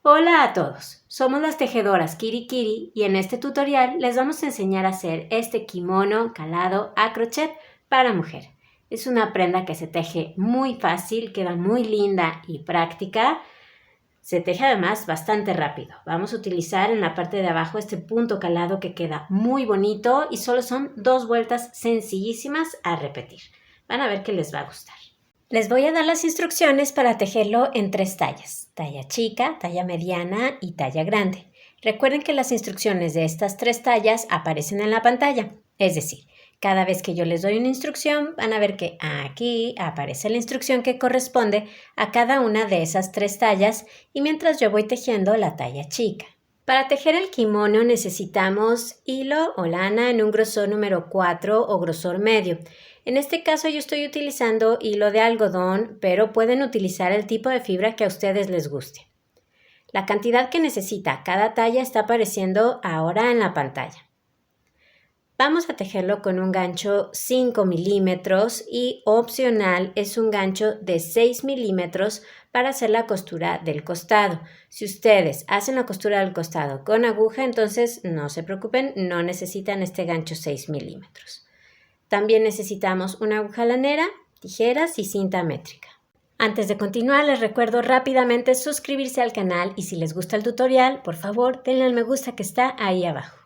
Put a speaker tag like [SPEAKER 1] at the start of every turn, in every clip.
[SPEAKER 1] Hola a todos, somos las tejedoras Kiri Kiri y en este tutorial les vamos a enseñar a hacer este kimono calado a crochet para mujer. Es una prenda que se teje muy fácil, queda muy linda y práctica. Se teje además bastante rápido. Vamos a utilizar en la parte de abajo este punto calado que queda muy bonito y solo son 2 vueltas sencillísimas a repetir. Van a ver que les va a gustar. Les voy a dar las instrucciones para tejerlo en 3 tallas, talla chica, talla mediana y talla grande. Recuerden que las instrucciones de estas 3 tallas aparecen en la pantalla, es decir, cada vez que yo les doy una instrucción van a ver que aquí aparece la instrucción que corresponde a cada una de esas 3 tallas y mientras yo voy tejiendo la talla chica. Para tejer el kimono necesitamos hilo o lana en un grosor número 4 o grosor medio. En este caso yo estoy utilizando hilo de algodón, pero pueden utilizar el tipo de fibra que a ustedes les guste. La cantidad que necesita cada talla está apareciendo ahora en la pantalla. Vamos a tejerlo con un gancho 5 milímetros y opcional es un gancho de 6 milímetros para hacer la costura del costado. Si ustedes hacen la costura del costado con aguja, entonces no se preocupen, no necesitan este gancho 6 milímetros. También necesitamos una aguja lanera, tijeras y cinta métrica. Antes de continuar, les recuerdo rápidamente suscribirse al canal y si les gusta el tutorial, por favor, denle al me gusta que está ahí abajo.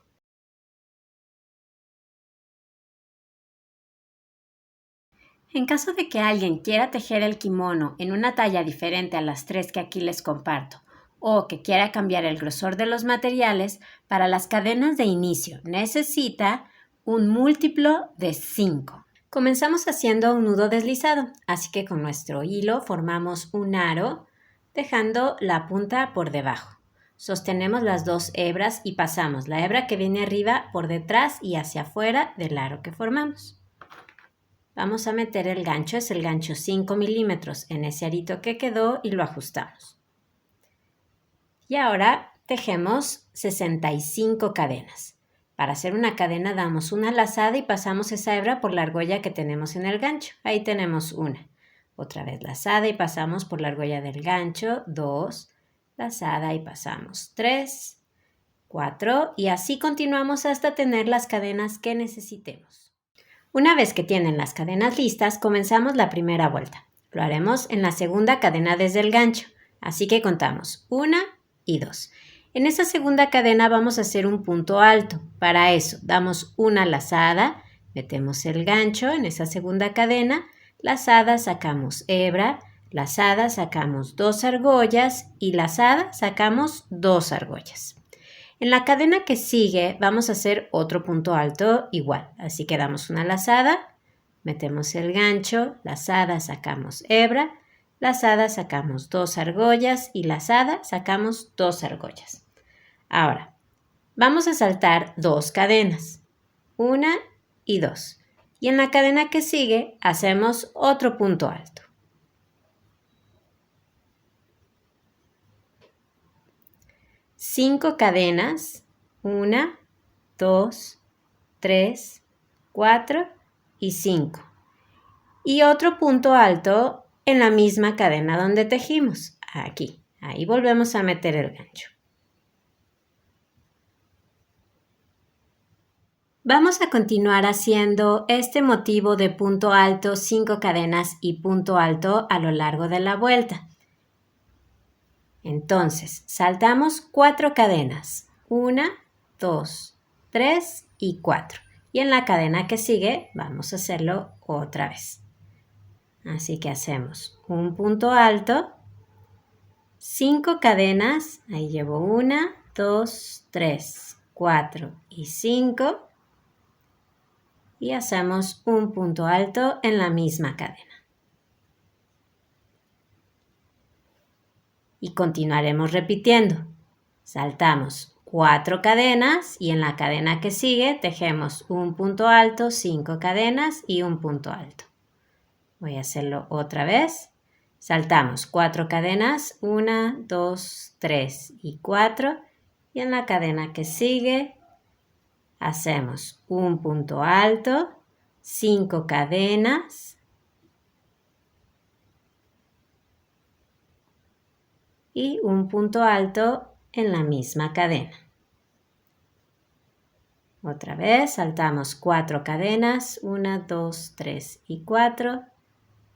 [SPEAKER 1] En caso de que alguien quiera tejer el kimono en una talla diferente a las 3 que aquí les comparto o que quiera cambiar el grosor de los materiales, para las cadenas de inicio necesita un múltiplo de 5. Comenzamos haciendo un nudo deslizado, así que con nuestro hilo formamos un aro dejando la punta por debajo. Sostenemos las 2 hebras y pasamos la hebra que viene arriba por detrás y hacia afuera del aro que formamos. Vamos a meter el gancho, es el gancho 5 milímetros en ese arito que quedó y lo ajustamos. Y ahora tejemos 65 cadenas. Para hacer una cadena damos una lazada y pasamos esa hebra por la argolla que tenemos en el gancho. Ahí tenemos una. Otra vez lazada y pasamos por la argolla del gancho, 2, lazada y pasamos 3, 4 y así continuamos hasta tener las cadenas que necesitemos. Una vez que tienen las cadenas listas, comenzamos la primera vuelta. Lo haremos en la segunda cadena desde el gancho, así que contamos 1 y 2. En esa segunda cadena vamos a hacer un punto alto. Para eso damos una lazada, metemos el gancho en esa segunda cadena, lazada, sacamos hebra, lazada, sacamos 2 argollas y lazada, sacamos 2 argollas. En la cadena que sigue vamos a hacer otro punto alto igual, así que damos una lazada, metemos el gancho, lazada, sacamos hebra, lazada, sacamos 2 argollas y lazada, sacamos 2 argollas. Ahora, vamos a saltar 2 cadenas, 1 y 2. Y en la cadena que sigue hacemos otro punto alto. Cinco cadenas, 1, 2, 3, 4 y 5. Y otro punto alto en la misma cadena donde tejimos, aquí. Ahí volvemos a meter el gancho. Vamos a continuar haciendo este motivo de punto alto, 5 cadenas y punto alto a lo largo de la vuelta. Entonces, saltamos 4 cadenas, 1, 2, 3 y 4. Y en la cadena que sigue vamos a hacerlo otra vez. Así que hacemos un punto alto, 5 cadenas, ahí llevo 1, 2, 3, 4 y 5. Y hacemos un punto alto en la misma cadena. Y continuaremos repitiendo. Saltamos 4 cadenas y en la cadena que sigue tejemos un punto alto, 5 cadenas y un punto alto. Voy a hacerlo otra vez. Saltamos 4 cadenas, 1, 2, 3 y 4. Y en la cadena que sigue hacemos un punto alto, 5 cadenas, y un punto alto en la misma cadena. Otra vez saltamos 4 cadenas, 1, 2, 3 y 4.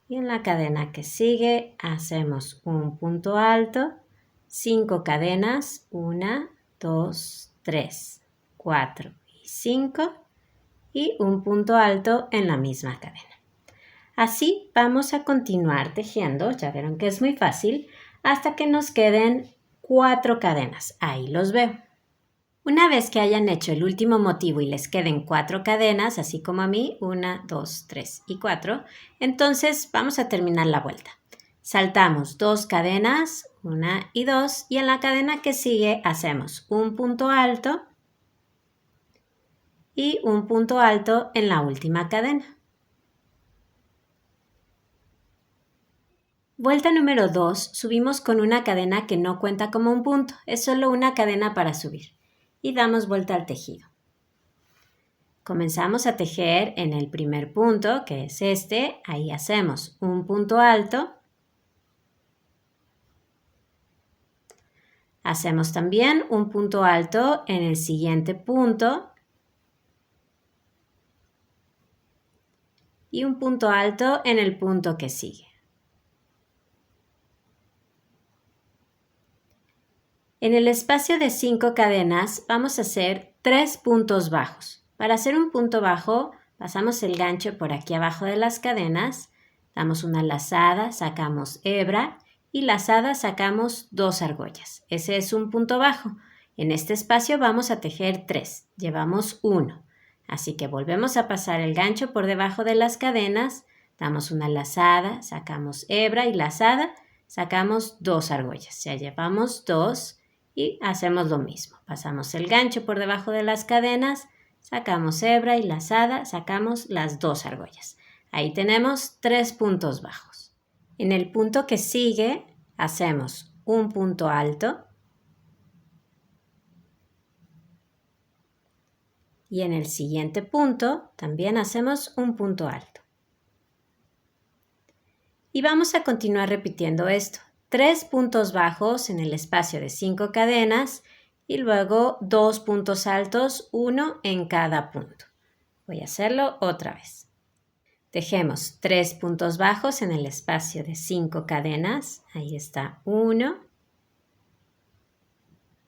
[SPEAKER 1] Y en la cadena que sigue hacemos un punto alto, 5 cadenas, 1, 2, 3, 4 y 5 y un punto alto en la misma cadena. Así vamos a continuar tejiendo, ya vieron que es muy fácil, hasta que nos queden 4 cadenas. Ahí los veo. Una vez que hayan hecho el último motivo y les queden 4 cadenas, así como a mí, 1, 2, 3 y 4, entonces vamos a terminar la vuelta. Saltamos 2 cadenas, 1 y 2, y en la cadena que sigue hacemos un punto alto y un punto alto en la última cadena. Vuelta número 2, subimos con una cadena que no cuenta como un punto, es solo una cadena para subir. Y damos vuelta al tejido. Comenzamos a tejer en el primer punto, que es este, ahí hacemos un punto alto. Hacemos también un punto alto en el siguiente punto. Y un punto alto en el punto que sigue. En el espacio de 5 cadenas vamos a hacer 3 puntos bajos. Para hacer un punto bajo, pasamos el gancho por aquí abajo de las cadenas, damos una lazada, sacamos hebra y lazada sacamos 2 argollas. Ese es un punto bajo. En este espacio vamos a tejer 3, llevamos 1. Así que volvemos a pasar el gancho por debajo de las cadenas, damos una lazada, sacamos hebra y lazada, sacamos 2 argollas. Ya llevamos 2. Y hacemos lo mismo. Pasamos el gancho por debajo de las cadenas, sacamos hebra y lazada, sacamos las 2 argollas. Ahí tenemos 3 puntos bajos. En el punto que sigue, hacemos un punto alto. Y en el siguiente punto, también hacemos un punto alto. Y vamos a continuar repitiendo esto. 3 puntos bajos en el espacio de 5 cadenas y luego 2 puntos altos, 1 en cada punto. Voy a hacerlo otra vez. Tejemos 3 puntos bajos en el espacio de 5 cadenas. Ahí está 1,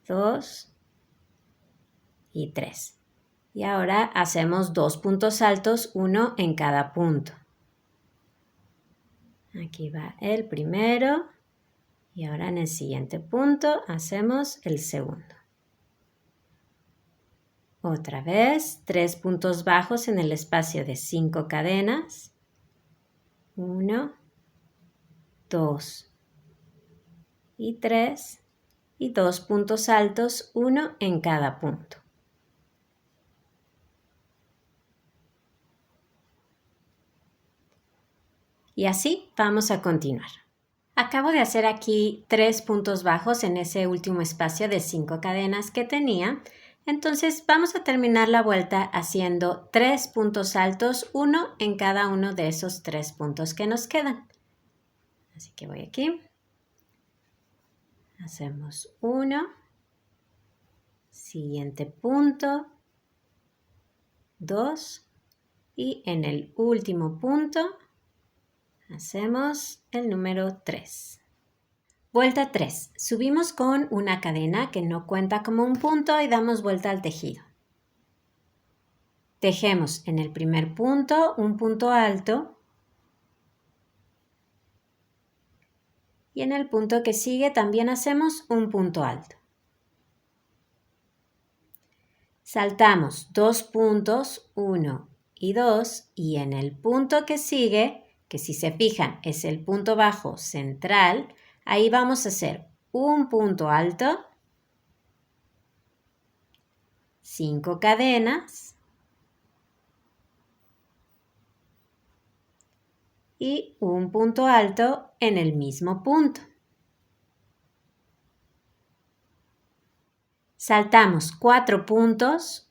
[SPEAKER 1] 2 y 3. Y ahora hacemos 2 puntos altos, 1 en cada punto. Aquí va el primero. Y ahora en el siguiente punto hacemos el segundo. Otra vez, 3 puntos bajos en el espacio de 5 cadenas. 1, 2 y 3. Y 2 puntos altos, 1 en cada punto. Y así vamos a continuar. Acabo de hacer aquí 3 puntos bajos en ese último espacio de 5 cadenas que tenía. Entonces vamos a terminar la vuelta haciendo 3 puntos altos, 1 en cada uno de esos 3 puntos que nos quedan. Así que voy aquí. Hacemos 1. Siguiente punto. 2. Y en el último punto hacemos el número 3. Vuelta 3. Subimos con una cadena que no cuenta como un punto y damos vuelta al tejido. Tejemos en el primer punto un punto alto y en el punto que sigue también hacemos un punto alto. Saltamos 2 puntos, 1 y 2, y en el punto que sigue, que si se fijan es el punto bajo central, ahí vamos a hacer un punto alto, 5 cadenas y un punto alto en el mismo punto. Saltamos 4 puntos,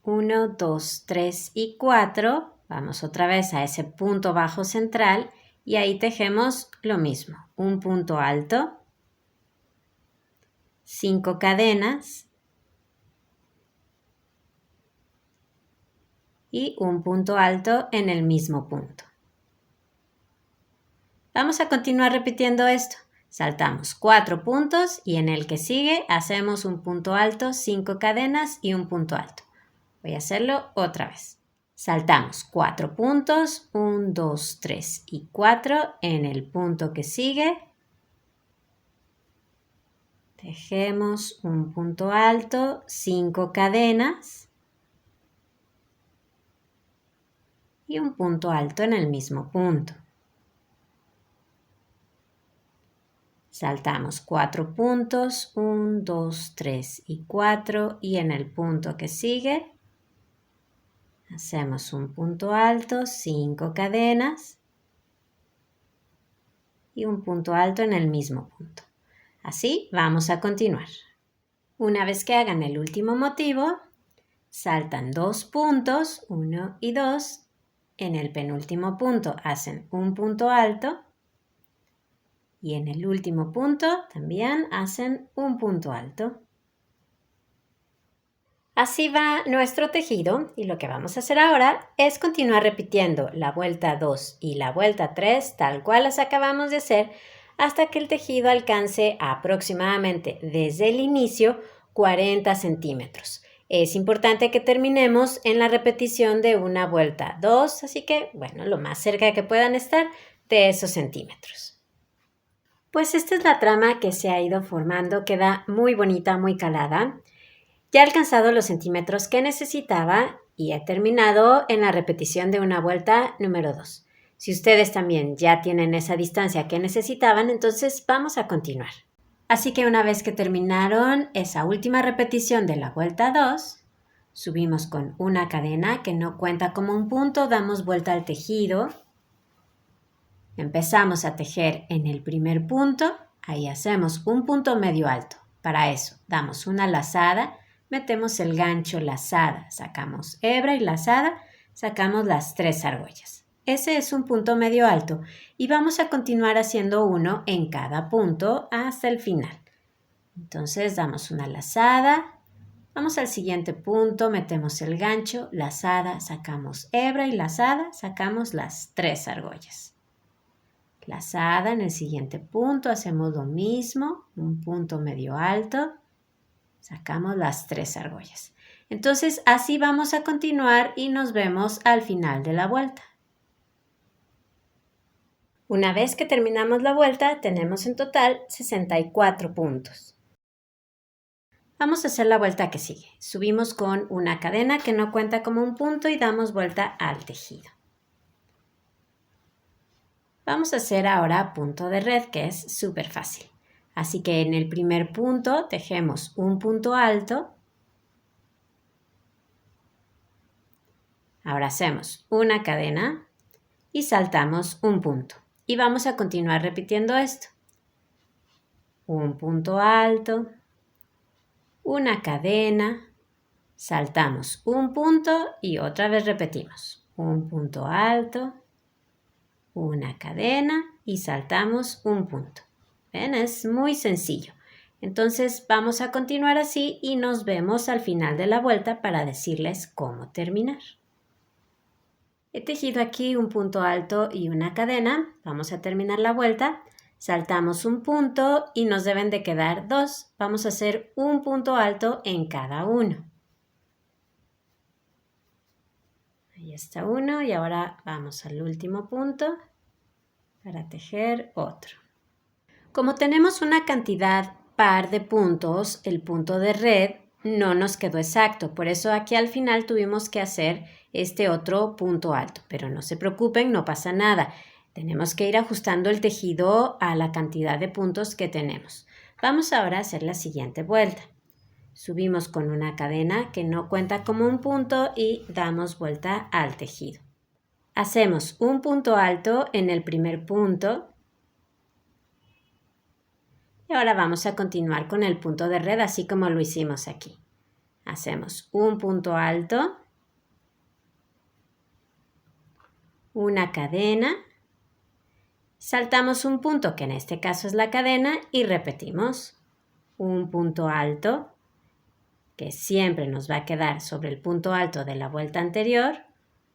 [SPEAKER 1] 1, 2, 3 y 4. Vamos otra vez a ese punto bajo central y ahí tejemos lo mismo, un punto alto, 5 cadenas y un punto alto en el mismo punto. Vamos a continuar repitiendo esto. Saltamos 4 puntos y en el que sigue hacemos un punto alto, 5 cadenas y un punto alto. Voy a hacerlo otra vez. Saltamos 4 puntos, 1, 2, 3 y 4. En el punto que sigue, tejemos un punto alto, 5 cadenas y un punto alto en el mismo punto. Saltamos 4 puntos, 1, 2, 3 y 4 y en el punto que sigue hacemos un punto alto, 5 cadenas y un punto alto en el mismo punto. Así vamos a continuar. Una vez que hagan el último motivo, saltan 2 puntos, 1 y 2. En el penúltimo punto hacen un punto alto y en el último punto también hacen un punto alto. Así va nuestro tejido y lo que vamos a hacer ahora es continuar repitiendo la vuelta 2 y la vuelta 3 tal cual las acabamos de hacer hasta que el tejido alcance aproximadamente desde el inicio 40 centímetros. Es importante que terminemos en la repetición de una vuelta 2, así que, bueno, lo más cerca que puedan estar de esos centímetros. Pues esta es la trama que se ha ido formando, queda muy bonita, muy calada. Ya he alcanzado los centímetros que necesitaba y he terminado en la repetición de una vuelta número 2. Si ustedes también ya tienen esa distancia que necesitaban, entonces vamos a continuar. Así que una vez que terminaron esa última repetición de la vuelta 2, subimos con una cadena que no cuenta como un punto, damos vuelta al tejido. Empezamos a tejer en el primer punto, ahí hacemos un punto medio alto. Para eso damos una lazada, metemos el gancho lazada, sacamos hebra y lazada, sacamos las 3 argollas. Ese es un punto medio alto y vamos a continuar haciendo uno en cada punto hasta el final. Entonces damos una lazada, vamos al siguiente punto, metemos el gancho, lazada, sacamos hebra y lazada, sacamos las 3 argollas. Lazada en el siguiente punto, hacemos lo mismo, un punto medio alto, sacamos las 3 argollas. Entonces así vamos a continuar y nos vemos al final de la vuelta. Una vez que terminamos la vuelta, tenemos en total 64 puntos. Vamos a hacer la vuelta que sigue. Subimos con una cadena que no cuenta como un punto y damos vuelta al tejido. Vamos a hacer ahora punto de red, que es súper fácil. Así que en el primer punto tejemos un punto alto. Ahora hacemos una cadena y saltamos un punto. Y vamos a continuar repitiendo esto. Un punto alto, una cadena, saltamos un punto y otra vez repetimos. Un punto alto, una cadena y saltamos un punto. ¿Ven? Es muy sencillo. Entonces vamos a continuar así y nos vemos al final de la vuelta para decirles cómo terminar. He tejido aquí un punto alto y una cadena. Vamos a terminar la vuelta. Saltamos un punto y nos deben de quedar 2. Vamos a hacer un punto alto en cada uno. Ahí está uno y ahora vamos al último punto para tejer otro. Como tenemos una cantidad par de puntos, el punto de red no nos quedó exacto. Por eso aquí al final tuvimos que hacer este otro punto alto. Pero no se preocupen, no pasa nada. Tenemos que ir ajustando el tejido a la cantidad de puntos que tenemos. Vamos ahora a hacer la siguiente vuelta. Subimos con una cadena que no cuenta como un punto y damos vuelta al tejido. Hacemos un punto alto en el primer punto. Y ahora vamos a continuar con el punto de red así como lo hicimos aquí. Hacemos un punto alto, una cadena, saltamos un punto que en este caso es la cadena y repetimos. un punto alto, que siempre nos va a quedar sobre el punto alto de la vuelta anterior,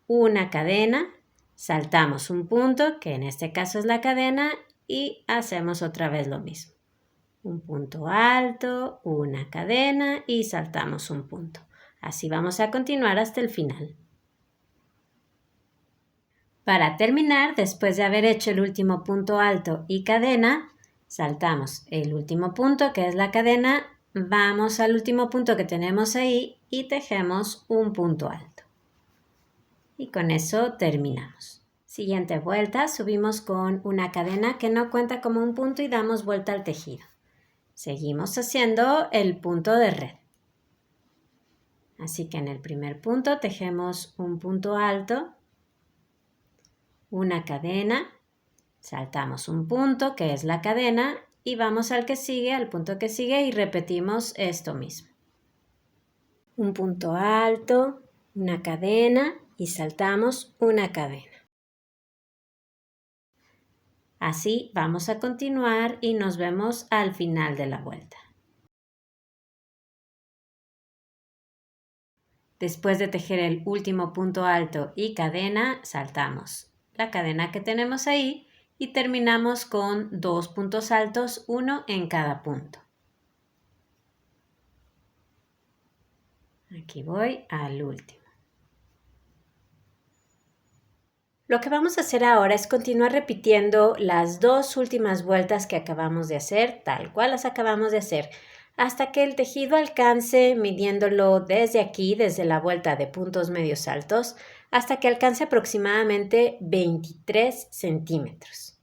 [SPEAKER 1] una cadena, saltamos un punto, que en este caso es la cadena, y hacemos otra vez lo mismo. Un punto alto, una cadena y saltamos un punto. Así vamos a continuar hasta el final. Para terminar, después de haber hecho el último punto alto y cadena, saltamos el último punto, que es la cadena, vamos al último punto que tenemos ahí y tejemos un punto alto. Y con eso terminamos. Siguiente vuelta, subimos con una cadena que no cuenta como un punto y damos vuelta al tejido. Seguimos haciendo el punto de red. Así que en el primer punto tejemos un punto alto, una cadena, saltamos un punto que es la cadena y vamos al que sigue, al punto que sigue y repetimos esto mismo. Un punto alto, una cadena y saltamos una cadena. Así vamos a continuar y nos vemos al final de la vuelta. Después de tejer el último punto alto y cadena, saltamos la cadena que tenemos ahí y terminamos con 2 puntos altos, uno en cada punto. Aquí voy al último. Lo que vamos a hacer ahora es continuar repitiendo las 2 últimas vueltas que acabamos de hacer, tal cual las acabamos de hacer, hasta que el tejido alcance, midiéndolo desde aquí, desde la vuelta de puntos medios altos, hasta que alcance aproximadamente 23 centímetros.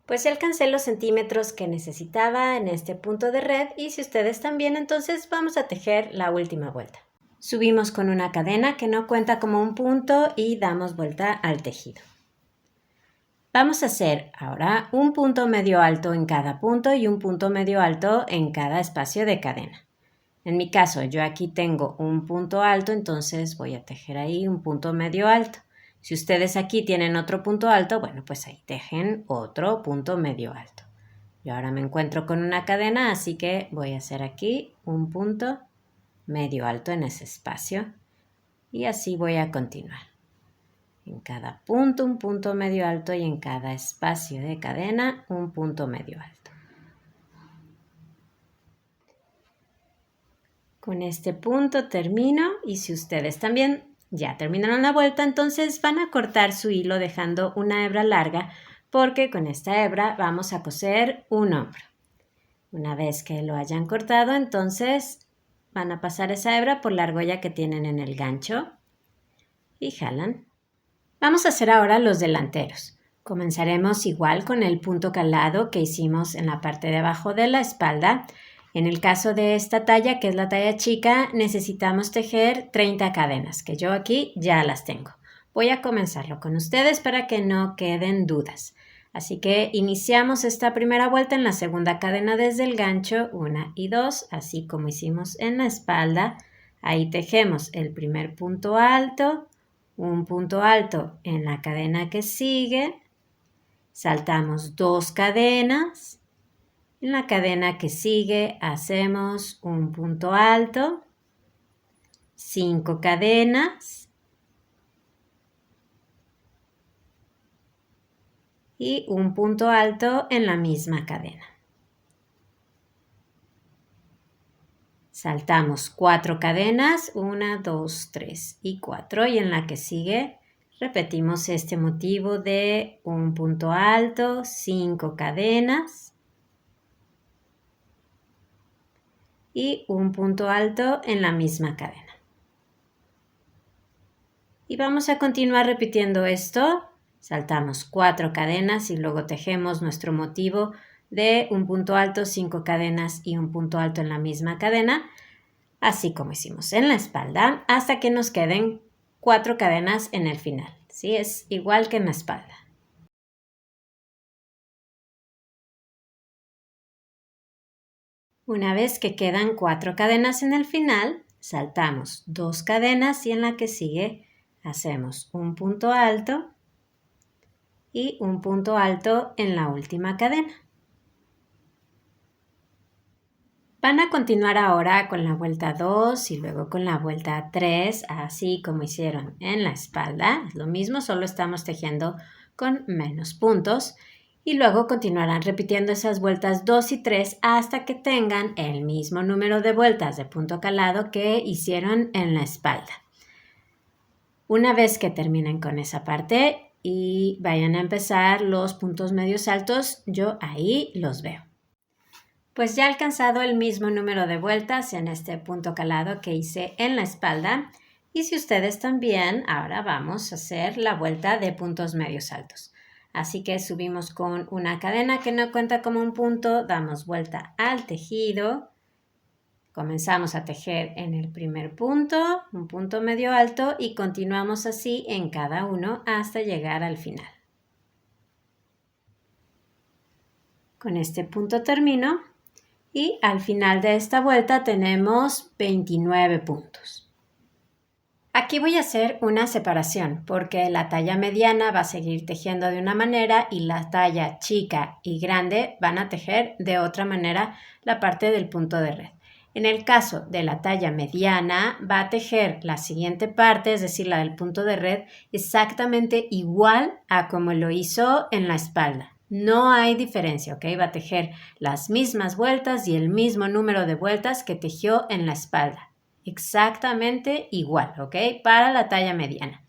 [SPEAKER 1] Pues ya alcancé los centímetros que necesitaba en este punto de red y si ustedes también, entonces vamos a tejer la última vuelta. Subimos con una cadena que no cuenta como un punto y damos vuelta al tejido. Vamos a hacer ahora un punto medio alto en cada punto y un punto medio alto en cada espacio de cadena. En mi caso, yo aquí tengo un punto alto, entonces voy a tejer ahí un punto medio alto. Si ustedes aquí tienen otro punto alto, bueno, pues ahí tejen otro punto medio alto. Yo ahora me encuentro con una cadena, así que voy a hacer aquí un punto medio alto en ese espacio y así voy a continuar. En cada punto un punto medio alto y en cada espacio de cadena un punto medio alto. Con este punto termino y si ustedes también ya terminaron la vuelta, entonces van a cortar su hilo dejando una hebra larga porque con esta hebra vamos a coser un hombro. Una vez que lo hayan cortado, entonces van a pasar esa hebra por la argolla que tienen en el gancho y jalan. Vamos a hacer ahora los delanteros. Comenzaremos igual con el punto calado que hicimos en la parte de abajo de la espalda. En el caso de esta talla, que es la talla chica, necesitamos tejer 30 cadenas, que yo aquí ya las tengo. Voy a comenzarlo con ustedes para que no queden dudas. Así que iniciamos esta primera vuelta en la segunda cadena desde el gancho, 1 y 2, así como hicimos en la espalda. Ahí tejemos el primer punto alto, un punto alto en la cadena que sigue, saltamos 2 cadenas, en la cadena que sigue hacemos un punto alto, 5 cadenas y un punto alto en la misma cadena. Saltamos 4 cadenas, 1, 2, 3 y 4 y en la que sigue repetimos este motivo de un punto alto, 5 cadenas y un punto alto en la misma cadena. Y vamos a continuar repitiendo esto. Saltamos 4 cadenas y luego tejemos nuestro motivo de un punto alto, 5 cadenas y un punto alto en la misma cadena, así como hicimos en la espalda, hasta que nos queden 4 cadenas en el final. ¿Sí? Es igual que en la espalda. Una vez que quedan 4 cadenas en el final, saltamos 2 cadenas y en la que sigue hacemos un punto alto y un punto alto en la última cadena. Van a continuar ahora con la vuelta 2 y luego con la vuelta 3, así como hicieron en la espalda. Es lo mismo, solo estamos tejiendo con menos puntos. Y luego continuarán repitiendo esas vueltas 2 y 3 hasta que tengan el mismo número de vueltas de punto calado que hicieron en la espalda. Una vez que terminen con esa parte y vayan a empezar los puntos medios altos, yo ahí los veo. Pues ya he alcanzado el mismo número de vueltas en este punto calado que hice en la espalda. Y si ustedes también, ahora vamos a hacer la vuelta de puntos medios altos. Así que subimos con una cadena que no cuenta como un punto, damos vuelta al tejido. Comenzamos a tejer en el primer punto, un punto medio alto y continuamos así en cada uno hasta llegar al final. Con este punto termino. Y al final de esta vuelta tenemos 29 puntos. Aquí voy a hacer una separación porque la talla mediana va a seguir tejiendo de una manera y la talla chica y grande van a tejer de otra manera la parte del punto de red. En el caso de la talla mediana va a tejer la siguiente parte, es decir, la del punto de red, exactamente igual a como lo hizo en la espalda. No hay diferencia, ¿ok? Va a tejer las mismas vueltas y el mismo número de vueltas que tejió en la espalda. Exactamente igual, ¿ok? Para la talla mediana.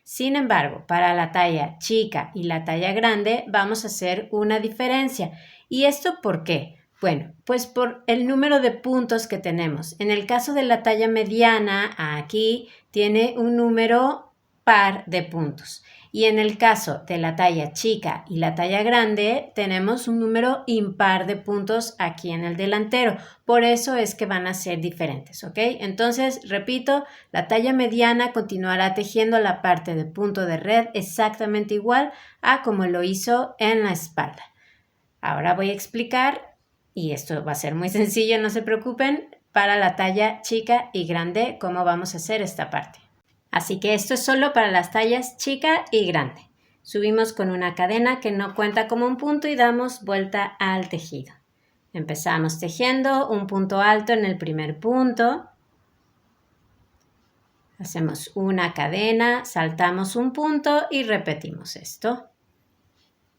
[SPEAKER 1] Sin embargo, para la talla chica y la talla grande vamos a hacer una diferencia. ¿Y esto por qué? Bueno, pues por el número de puntos que tenemos. En el caso de la talla mediana, aquí tiene un número par de puntos. Y en el caso de la talla chica y la talla grande, tenemos un número impar de puntos aquí en el delantero. Por eso es que van a ser diferentes, ¿ok? Entonces, repito, la talla mediana continuará tejiendo la parte de punto de red exactamente igual a como lo hizo en la espalda. Ahora voy a explicar, y esto va a ser muy sencillo, no se preocupen, para la talla chica y grande, cómo vamos a hacer esta parte. Así que esto es solo para las tallas chica y grande. Subimos con una cadena que no cuenta como un punto y damos vuelta al tejido. Empezamos tejiendo un punto alto en el primer punto. Hacemos una cadena, saltamos un punto y repetimos esto.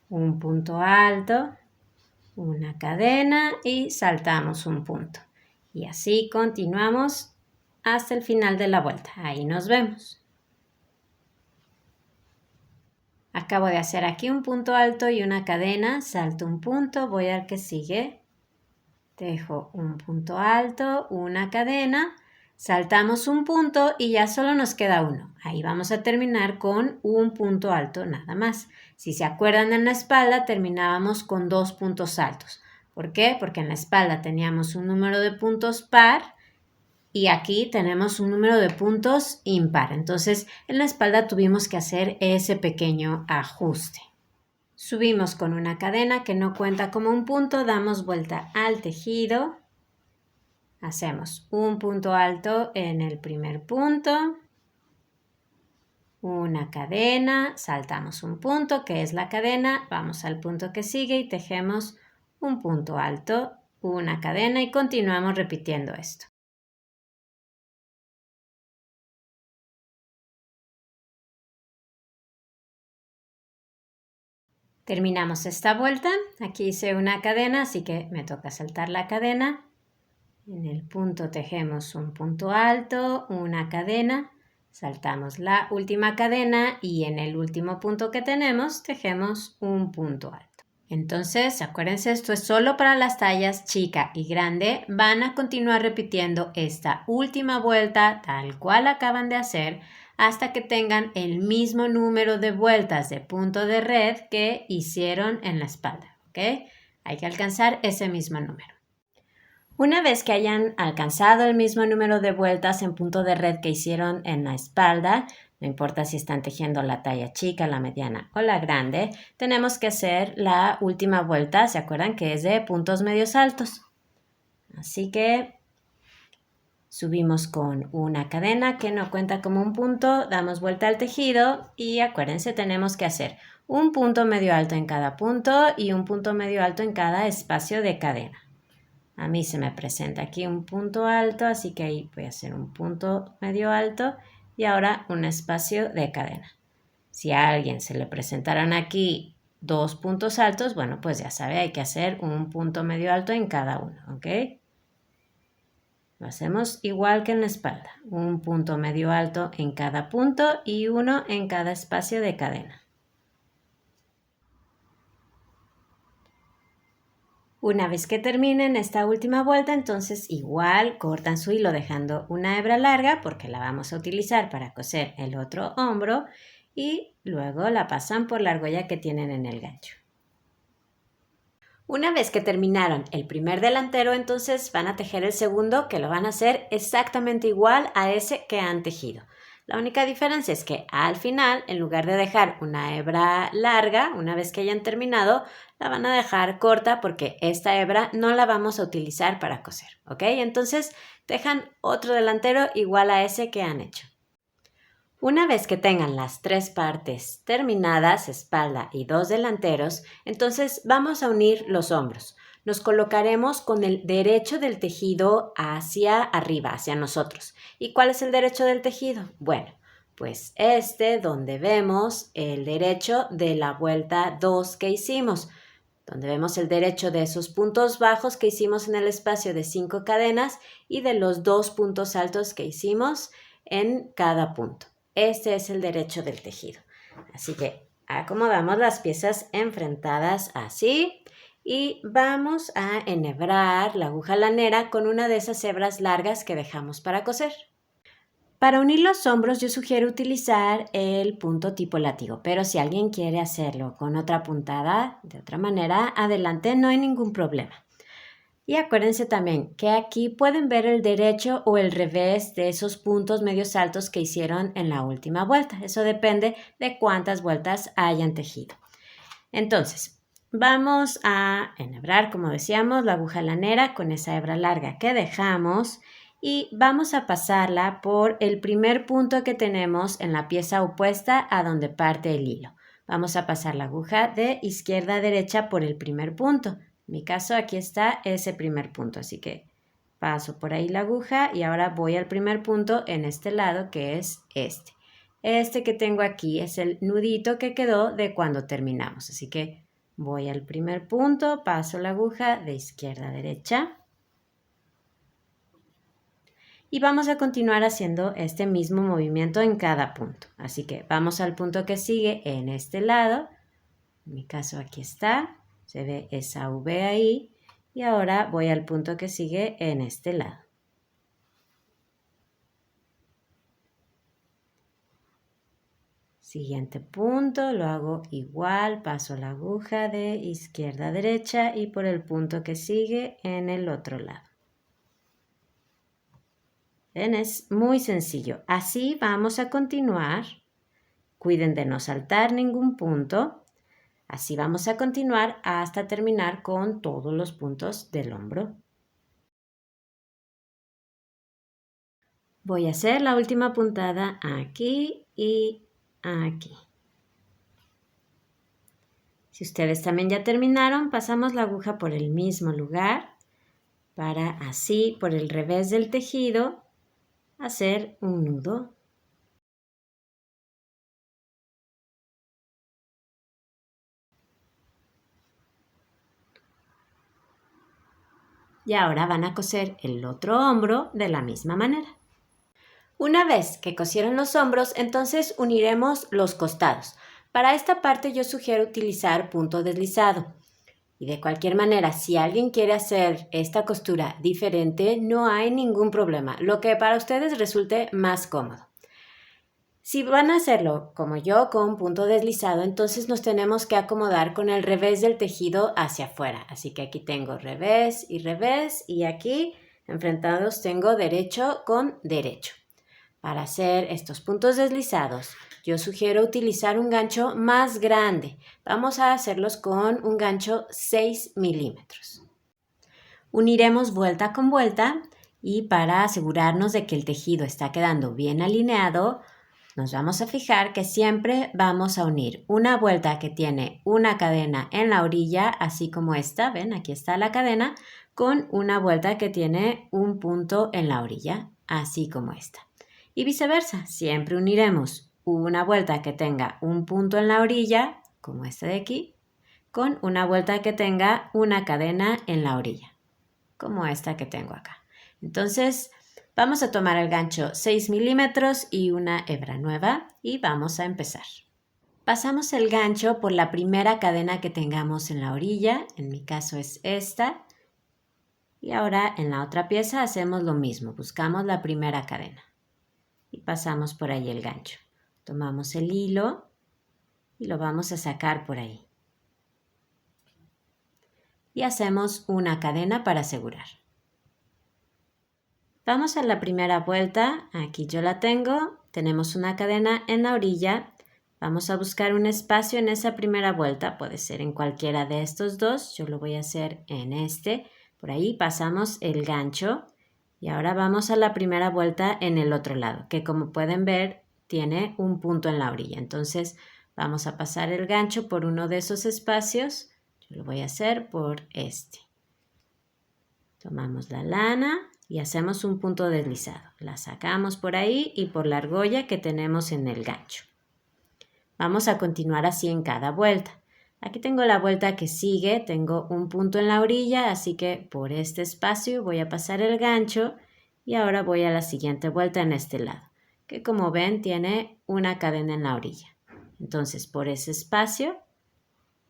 [SPEAKER 1] Un punto alto, una cadena y saltamos un punto. Y así continuamos hasta el final de la vuelta. Ahí nos vemos. Acabo de hacer aquí un punto alto y una cadena, salto un punto, voy al que sigue, tejo un punto alto, una cadena, saltamos un punto y ya solo nos queda uno. Ahí vamos a terminar con un punto alto nada más. Si se acuerdan, en la espalda terminábamos con 2 puntos altos. ¿Por qué? Porque en la espalda teníamos un número de puntos par y aquí tenemos un número de puntos impar. Entonces, en la espalda tuvimos que hacer ese pequeño ajuste. Subimos con una cadena que no cuenta como un punto, damos vuelta al tejido. Hacemos un punto alto en el primer punto. Una cadena, saltamos un punto que es la cadena, vamos al punto que sigue y tejemos un punto alto, una cadena y continuamos repitiendo esto. Terminamos esta vuelta, aquí hice una cadena, así que me toca saltar la cadena. En el punto tejemos un punto alto, una cadena, saltamos la última cadena y en el último punto que tenemos tejemos un punto alto. Entonces, acuérdense, esto es solo para las tallas chica y grande. Van a continuar repitiendo esta última vuelta tal cual acaban de hacer hasta que tengan el mismo número de vueltas de punto de red que hicieron en la espalda, ¿ok? Hay que alcanzar ese mismo número. Una vez que hayan alcanzado el mismo número de vueltas en punto de red que hicieron en la espalda, no importa si están tejiendo la talla chica, la mediana o la grande, tenemos que hacer la última vuelta, ¿se acuerdan? Que es de puntos medios altos. Así que subimos con una cadena que no cuenta como un punto, damos vuelta al tejido y acuérdense, tenemos que hacer un punto medio alto en cada punto y un punto medio alto en cada espacio de cadena. A mí se me presenta aquí un punto alto, así que ahí voy a hacer un punto medio alto y ahora un espacio de cadena. Si a alguien se le presentaran aquí 2 puntos altos, bueno, pues ya sabe, hay que hacer un punto medio alto en cada uno, ¿ok? Lo hacemos igual que en la espalda, un punto medio alto en cada punto y uno en cada espacio de cadena. Una vez que terminen esta última vuelta, entonces igual cortan su hilo dejando una hebra larga porque la vamos a utilizar para coser el otro hombro y luego la pasan por la argolla que tienen en el gancho. Una vez que terminaron el primer delantero, entonces van a tejer el segundo, que lo van a hacer exactamente igual a ese que han tejido. La única diferencia es que al final, en lugar de dejar una hebra larga, una vez que hayan terminado, la van a dejar corta porque esta hebra no la vamos a utilizar para coser, ¿ok? Entonces, tejan otro delantero igual a ese que han hecho. Una vez que tengan las 3 partes terminadas, espalda y 2 delanteros, entonces vamos a unir los hombros. Nos colocaremos con el derecho del tejido hacia arriba, hacia nosotros. ¿Y cuál es el derecho del tejido? Bueno, pues donde vemos el derecho de la vuelta 2 que hicimos, donde vemos el derecho de esos puntos bajos que hicimos en el espacio de 5 cadenas y de los 2 puntos altos que hicimos en cada punto. Este es el derecho del tejido. Así que acomodamos las piezas enfrentadas así y vamos a enhebrar la aguja lanera con una de esas hebras largas que dejamos para coser. Para unir los hombros yo sugiero utilizar el punto tipo látigo, pero si alguien quiere hacerlo con otra puntada, de otra manera, adelante, no hay ningún problema. Y acuérdense también que aquí pueden ver el derecho o el revés de esos puntos medios altos que hicieron en la última vuelta. Eso depende de cuántas vueltas hayan tejido. Entonces, vamos a enhebrar, como decíamos, la aguja lanera con esa hebra larga que dejamos y vamos a pasarla por el primer punto que tenemos en la pieza opuesta a donde parte el hilo. Vamos a pasar la aguja de izquierda a derecha por el primer punto. En mi caso aquí está ese primer punto, así que paso por ahí la aguja y ahora voy al primer punto en este lado que es este. Este que tengo aquí es el nudito que quedó de cuando terminamos, así que voy al primer punto, paso la aguja de izquierda a derecha y vamos a continuar haciendo este mismo movimiento en cada punto. Así que vamos al punto que sigue en este lado, en mi caso aquí está. Se ve esa V ahí y ahora voy al punto que sigue en este lado. Siguiente punto, lo hago igual, paso la aguja de izquierda a derecha y por el punto que sigue en el otro lado. ¿Ven? Es muy sencillo. Así vamos a continuar. Cuiden de no saltar ningún punto. Así vamos a continuar hasta terminar con todos los puntos del hombro. Voy a hacer la última puntada aquí y aquí. Si ustedes también ya terminaron, pasamos la aguja por el mismo lugar para así, por el revés del tejido, hacer un nudo. Y ahora van a coser el otro hombro de la misma manera. Una vez que cosieron los hombros, entonces uniremos los costados. Para esta parte yo sugiero utilizar punto deslizado. Y de cualquier manera, si alguien quiere hacer esta costura diferente, no hay ningún problema, lo que para ustedes resulte más cómodo. Si van a hacerlo como yo con punto deslizado, entonces nos tenemos que acomodar con el revés del tejido hacia afuera. Así que aquí tengo revés y aquí enfrentados tengo derecho con derecho. Para hacer estos puntos deslizados, yo sugiero utilizar un gancho más grande. Vamos a hacerlos con un gancho 6 milímetros. Uniremos vuelta con vuelta y para asegurarnos de que el tejido está quedando bien alineado, nos vamos a fijar que siempre vamos a unir una vuelta que tiene una cadena en la orilla, así como esta, ven, aquí está la cadena, con una vuelta que tiene un punto en la orilla, así como esta. Y viceversa, siempre uniremos una vuelta que tenga un punto en la orilla, como esta de aquí, con una vuelta que tenga una cadena en la orilla, como esta que tengo acá. Entonces, vamos a tomar el gancho 6 milímetros y una hebra nueva y vamos a empezar. Pasamos el gancho por la primera cadena que tengamos en la orilla, en mi caso es esta. Y ahora en la otra pieza hacemos lo mismo, buscamos la primera cadena y pasamos por ahí el gancho. Tomamos el hilo y lo vamos a sacar por ahí. Y hacemos una cadena para asegurar. Vamos a la primera vuelta, aquí yo la tengo, tenemos una cadena en la orilla, vamos a buscar un espacio en esa primera vuelta, puede ser en cualquiera de estos dos, yo lo voy a hacer en este, por ahí pasamos el gancho y ahora vamos a la primera vuelta en el otro lado, que como pueden ver tiene un punto en la orilla, entonces vamos a pasar el gancho por uno de esos espacios, yo lo voy a hacer por este. Tomamos la lana y hacemos un punto deslizado. La sacamos por ahí y por la argolla que tenemos en el gancho. Vamos a continuar así en cada vuelta. Aquí tengo la vuelta que sigue, tengo un punto en la orilla, así que por este espacio voy a pasar el gancho y ahora voy a la siguiente vuelta en este lado, que como ven tiene una cadena en la orilla. Entonces por ese espacio,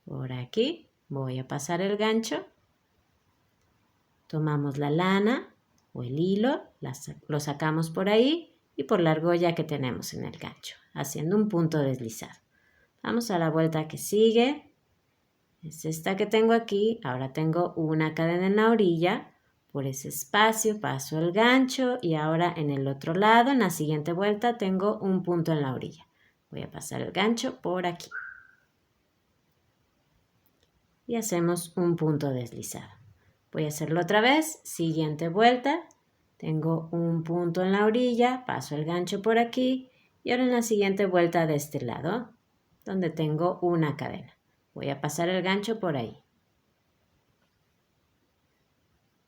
[SPEAKER 1] por aquí, voy a pasar el gancho. Tomamos la lana o el hilo, lo sacamos por ahí y por la argolla que tenemos en el gancho, haciendo un punto deslizado. Vamos a la vuelta que sigue. Es esta que tengo aquí. Ahora tengo una cadena en la orilla. Por ese espacio paso el gancho y ahora en el otro lado, en la siguiente vuelta, tengo un punto en la orilla. Voy a pasar el gancho por aquí. Y hacemos un punto deslizado. Voy a hacerlo otra vez, siguiente vuelta, tengo un punto en la orilla, paso el gancho por aquí y ahora en la siguiente vuelta de este lado, donde tengo una cadena. Voy a pasar el gancho por ahí.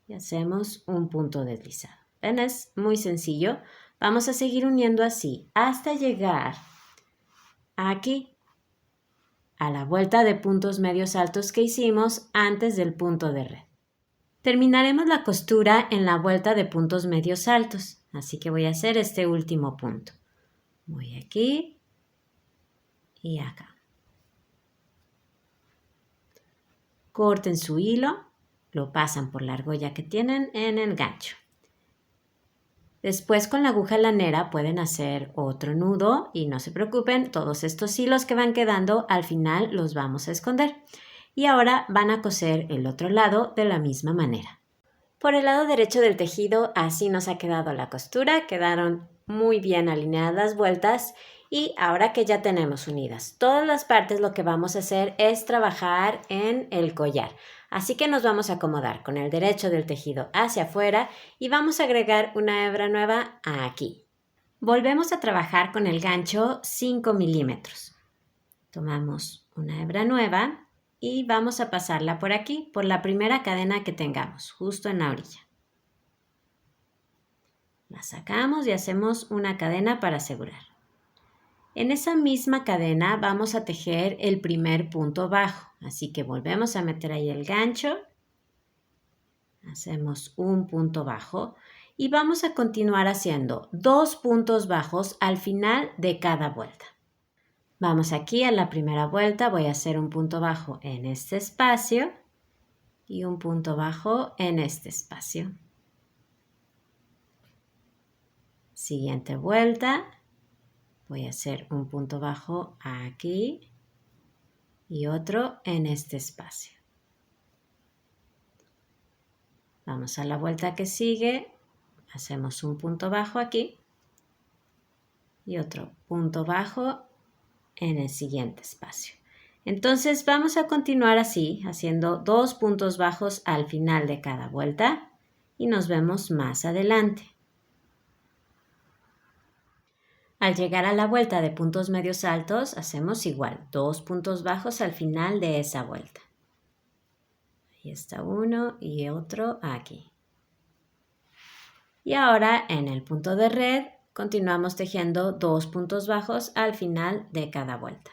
[SPEAKER 1] Y hacemos un punto deslizado. ¿Ven? Es muy sencillo. Vamos a seguir uniendo así hasta llegar aquí, a la vuelta de puntos medios altos que hicimos antes del punto de red. Terminaremos la costura en la vuelta de puntos medios altos, así que voy a hacer este último punto. Voy aquí y acá. Corten su hilo, lo pasan por la argolla que tienen en el gancho. Después con la aguja lanera pueden hacer otro nudo y no se preocupen, todos estos hilos que van quedando al final los vamos a esconder. Y ahora van a coser el otro lado de la misma manera. Por el lado derecho del tejido así nos ha quedado la costura, quedaron muy bien alineadas las vueltas y ahora que ya tenemos unidas todas las partes lo que vamos a hacer es trabajar en el collar. Así que nos vamos a acomodar con el derecho del tejido hacia afuera y vamos a agregar una hebra nueva aquí. Volvemos a trabajar con el gancho 5 milímetros. Tomamos una hebra nueva y vamos a pasarla por aquí, por la primera cadena que tengamos, justo en la orilla. La sacamos y hacemos una cadena para asegurar. En esa misma cadena vamos a tejer el primer punto bajo, así que volvemos a meter ahí el gancho, hacemos un punto bajo y vamos a continuar haciendo 2 puntos bajos al final de cada vuelta. Vamos aquí a la primera vuelta, voy a hacer un punto bajo en este espacio y un punto bajo en este espacio. Siguiente vuelta, voy a hacer un punto bajo aquí y otro en este espacio. Vamos a la vuelta que sigue, hacemos un punto bajo aquí y otro punto bajo en el siguiente espacio. Entonces vamos a continuar así, haciendo 2 puntos bajos al final de cada vuelta y nos vemos más adelante. Al llegar a la vuelta de puntos medios altos, hacemos igual, 2 puntos bajos al final de esa vuelta. Ahí está uno y otro aquí. Y ahora en el punto de red continuamos tejiendo 2 puntos bajos al final de cada vuelta.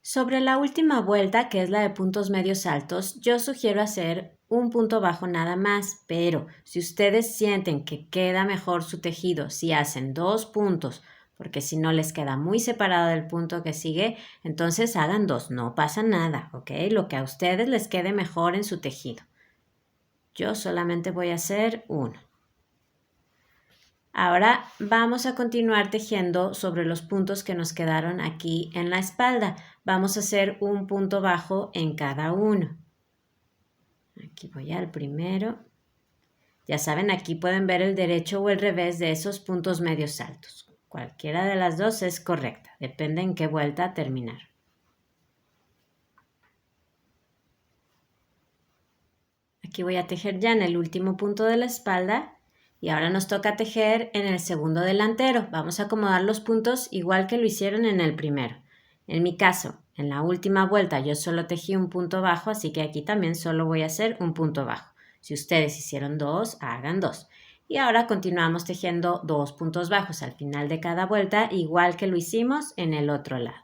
[SPEAKER 1] Sobre la última vuelta, que es la de puntos medios altos, yo sugiero hacer un punto bajo nada más, pero si ustedes sienten que queda mejor su tejido si hacen 2 puntos, porque si no les queda muy separado del punto que sigue, entonces hagan 2, no pasa nada, ¿ok? Lo que a ustedes les quede mejor en su tejido. Yo solamente voy a hacer 1. Ahora vamos a continuar tejiendo sobre los puntos que nos quedaron aquí en la espalda. Vamos a hacer un punto bajo en cada uno. Aquí voy al primero. Ya saben, aquí pueden ver el derecho o el revés de esos puntos medios altos. Cualquiera de las dos es correcta, depende en qué vuelta terminar. Aquí voy a tejer ya en el último punto de la espalda. Y ahora nos toca tejer en el segundo delantero. Vamos a acomodar los puntos igual que lo hicieron en el primero. En mi caso, en la última vuelta yo solo tejí un punto bajo, así que aquí también solo voy a hacer un punto bajo. Si ustedes hicieron 2, hagan 2. Y ahora continuamos tejiendo 2 puntos bajos al final de cada vuelta, igual que lo hicimos en el otro lado.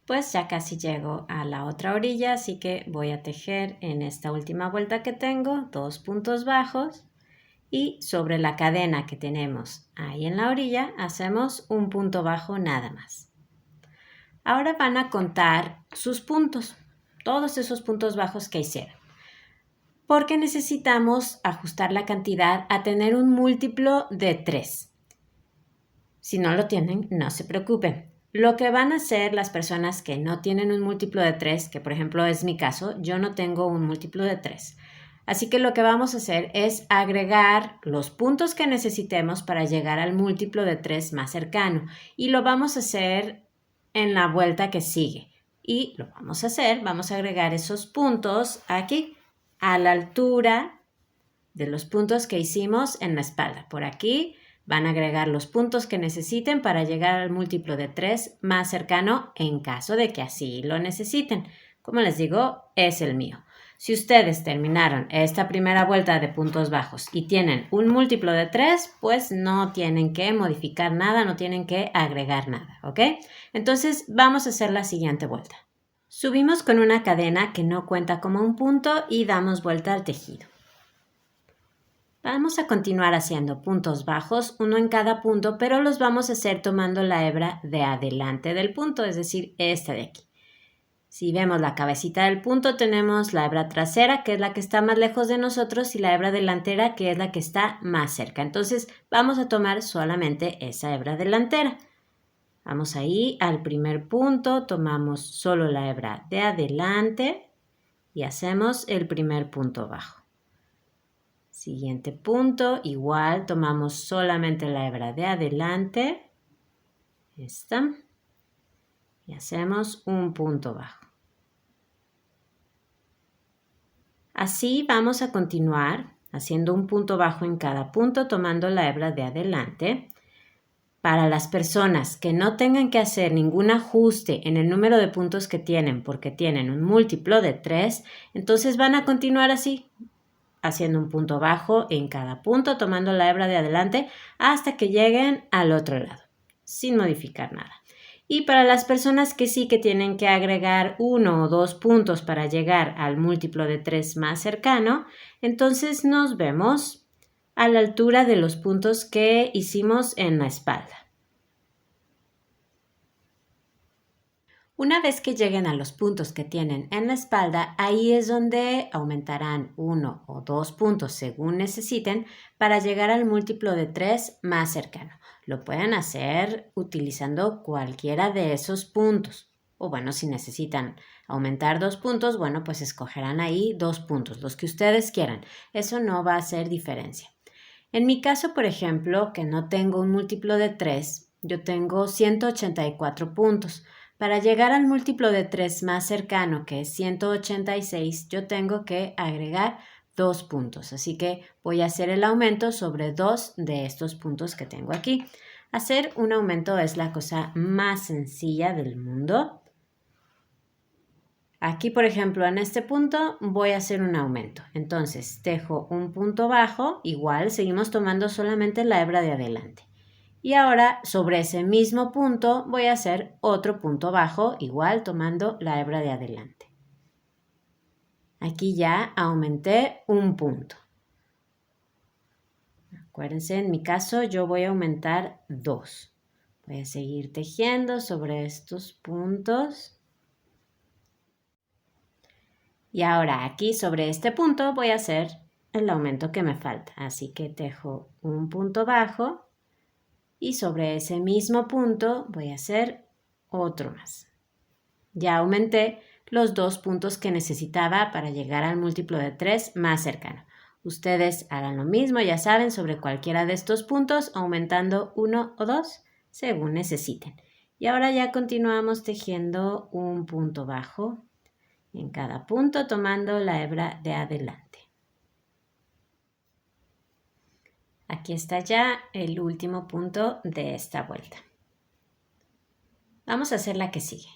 [SPEAKER 1] Pues ya casi llego a la otra orilla, así que voy a tejer en esta última vuelta que tengo 2 puntos bajos y sobre la cadena que tenemos ahí en la orilla hacemos un punto bajo nada más. Ahora van a contar sus puntos, todos esos puntos bajos que hicieron, porque necesitamos ajustar la cantidad a tener un múltiplo de 3. Si no lo tienen, no se preocupen. Lo que van a hacer las personas que no tienen un múltiplo de 3, que por ejemplo es mi caso, yo no tengo un múltiplo de 3. Así que lo que vamos a hacer es agregar los puntos que necesitemos para llegar al múltiplo de 3 más cercano. Y lo vamos a hacer en la vuelta que sigue. Y lo vamos a hacer, vamos a agregar esos puntos aquí, a la altura de los puntos que hicimos en la espalda. Por aquí van a agregar los puntos que necesiten para llegar al múltiplo de 3 más cercano en caso de que así lo necesiten. Como les digo, es el mío. Si ustedes terminaron esta primera vuelta de puntos bajos y tienen un múltiplo de 3, pues no tienen que modificar nada, no tienen que agregar nada, ¿ok? Entonces vamos a hacer la siguiente vuelta. Subimos con una cadena que no cuenta como un punto y damos vuelta al tejido. Vamos a continuar haciendo puntos bajos, uno en cada punto, pero los vamos a hacer tomando la hebra de adelante del punto, es decir, esta de aquí. Si vemos la cabecita del punto, tenemos la hebra trasera, que es la que está más lejos de nosotros, y la hebra delantera, que es la que está más cerca. Entonces, vamos a tomar solamente esa hebra delantera. Vamos ahí al primer punto, tomamos solo la hebra de adelante y hacemos el primer punto bajo. Siguiente punto, igual tomamos solamente la hebra de adelante, esta, y hacemos un punto bajo. Así vamos a continuar haciendo un punto bajo en cada punto, tomando la hebra de adelante. Para las personas que no tengan que hacer ningún ajuste en el número de puntos que tienen porque tienen un múltiplo de 3, entonces van a continuar así, haciendo un punto bajo en cada punto, tomando la hebra de adelante hasta que lleguen al otro lado, sin modificar nada. Y para las personas que sí que tienen que agregar 1 o 2 puntos para llegar al múltiplo de 3 más cercano, entonces nos vemos a la altura de los puntos que hicimos en la espalda. Una vez que lleguen a los puntos que tienen en la espalda, ahí es donde aumentarán 1 o 2 puntos según necesiten para llegar al múltiplo de 3 más cercano. Lo pueden hacer utilizando cualquiera de esos puntos. O bueno, si necesitan aumentar 2 puntos, bueno, pues escogerán ahí 2 puntos, los que ustedes quieran. Eso no va a hacer diferencia. En mi caso, por ejemplo, que no tengo un múltiplo de 3, yo tengo 184 puntos. Para llegar al múltiplo de 3 más cercano, que es 186, yo tengo que agregar 2 puntos. Así que voy a hacer el aumento sobre 2 de estos puntos que tengo aquí. Hacer un aumento es la cosa más sencilla del mundo. Aquí, por ejemplo, en este punto voy a hacer un aumento. Entonces, tejo un punto bajo, igual seguimos tomando solamente la hebra de adelante. Y ahora sobre ese mismo punto voy a hacer otro punto bajo, igual tomando la hebra de adelante. Aquí ya aumenté un punto. Acuérdense, en mi caso yo voy a aumentar 2. Voy a seguir tejiendo sobre estos puntos. Y ahora aquí sobre este punto voy a hacer el aumento que me falta. Así que tejo un punto bajo. Y sobre ese mismo punto voy a hacer otro más. Ya aumenté los 2 puntos que necesitaba para llegar al múltiplo de 3 más cercano. Ustedes hagan lo mismo, ya saben, sobre cualquiera de estos puntos, aumentando 1 o 2 según necesiten. Y ahora ya continuamos tejiendo un punto bajo en cada punto, tomando la hebra de adelante. Aquí está ya el último punto de esta vuelta. Vamos a hacer la que sigue.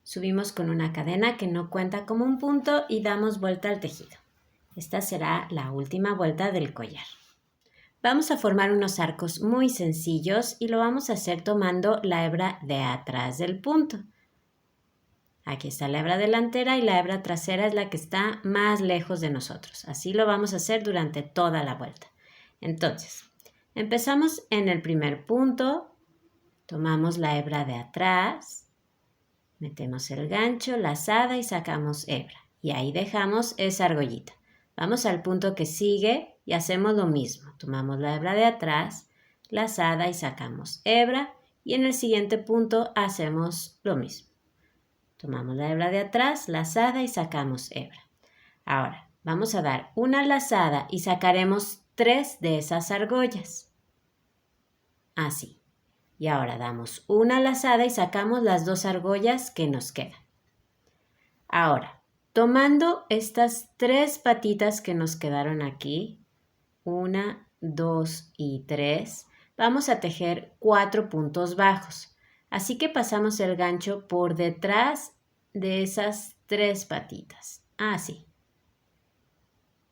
[SPEAKER 1] Subimos con una cadena que no cuenta como un punto y damos vuelta al tejido. Esta será la última vuelta del collar. Vamos a formar unos arcos muy sencillos y lo vamos a hacer tomando la hebra de atrás del punto. Aquí está la hebra delantera y la hebra trasera es la que está más lejos de nosotros. Así lo vamos a hacer durante toda la vuelta. Entonces, empezamos en el primer punto, tomamos la hebra de atrás, metemos el gancho, lazada y sacamos hebra. Y ahí dejamos esa argollita. Vamos al punto que sigue y hacemos lo mismo. Tomamos la hebra de atrás, lazada y sacamos hebra. Y en el siguiente punto hacemos lo mismo. Tomamos la hebra de atrás, lazada y sacamos hebra. Ahora, vamos a dar una lazada y sacaremos 3 de esas argollas. Así. Y ahora damos una lazada y sacamos las 2 argollas que nos quedan. Ahora, tomando estas 3 patitas que nos quedaron aquí, 1, 2 y 3, vamos a tejer 4 puntos bajos. Así que pasamos el gancho por detrás de esas 3 patitas. Así.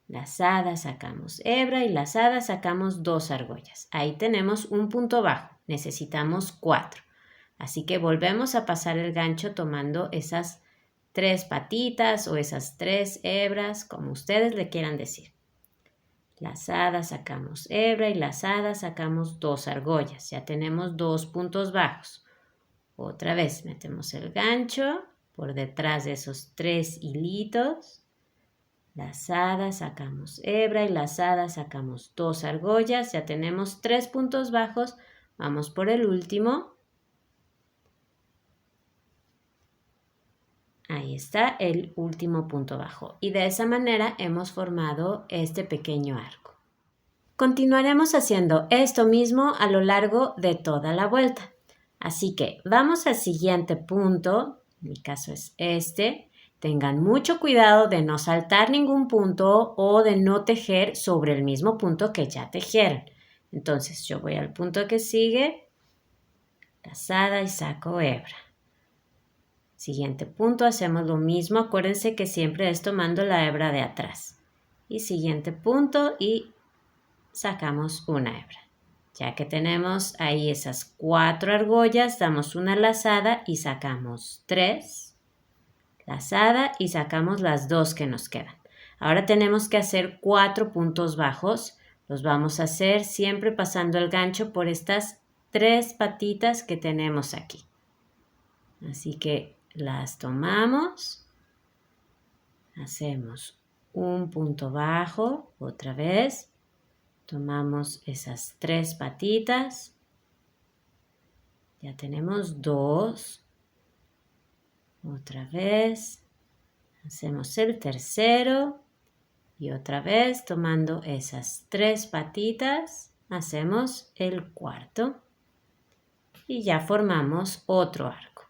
[SPEAKER 1] Lazada, sacamos hebra y lazada, sacamos 2 argollas. Ahí tenemos un punto bajo. Necesitamos 4. Así que volvemos a pasar el gancho tomando esas 3 patitas o esas 3 hebras, como ustedes le quieran decir. Lazada, sacamos hebra y lazada, sacamos 2 argollas. Ya tenemos 2 puntos bajos. Otra vez metemos el gancho por detrás de esos 3 hilitos. Lazada, sacamos hebra y lazada, sacamos 2 argollas. Ya tenemos 3 puntos bajos. Vamos por el último. Ahí está el último punto bajo. Y de esa manera hemos formado este pequeño arco. Continuaremos haciendo esto mismo a lo largo de toda la vuelta. Así que vamos al siguiente punto. En mi caso es este. Tengan mucho cuidado de no saltar ningún punto o de no tejer sobre el mismo punto que ya tejieron. Entonces yo voy al punto que sigue, lazada y saco hebra. Siguiente punto, hacemos lo mismo. Acuérdense que siempre es tomando la hebra de atrás. Y siguiente punto y sacamos una hebra. Ya que tenemos ahí esas 4 argollas, damos una lazada y sacamos 3. Lazada y sacamos las 2 que nos quedan. Ahora tenemos que hacer 4 puntos bajos. Los vamos a hacer siempre pasando el gancho por estas 3 patitas que tenemos aquí. Así que las tomamos. Hacemos un punto bajo, otra vez. Tomamos esas 3 patitas. Ya tenemos 2. Otra vez, hacemos el tercero y otra vez tomando esas 3 patitas, hacemos el cuarto. y ya formamos otro arco.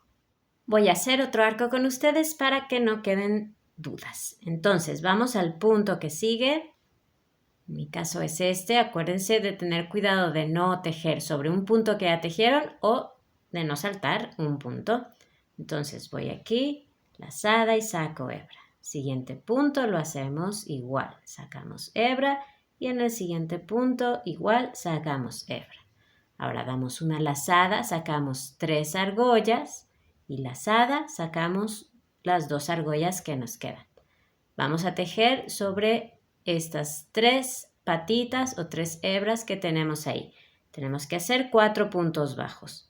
[SPEAKER 1] Voy a hacer otro arco con ustedes para que no queden dudas. Entonces vamos al punto que sigue. En mi caso es este. Acuérdense de tener cuidado de no tejer sobre un punto que ya tejieron o de no saltar un punto. Entonces voy aquí, lazada y saco hebra. Siguiente punto lo hacemos igual. Sacamos hebra y en el siguiente punto igual sacamos hebra. Ahora damos una lazada, sacamos 3 argollas y lazada sacamos las 2 argollas que nos quedan. Vamos a tejer sobre estas 3 patitas o 3 hebras que tenemos ahí. Tenemos que hacer 4 puntos bajos.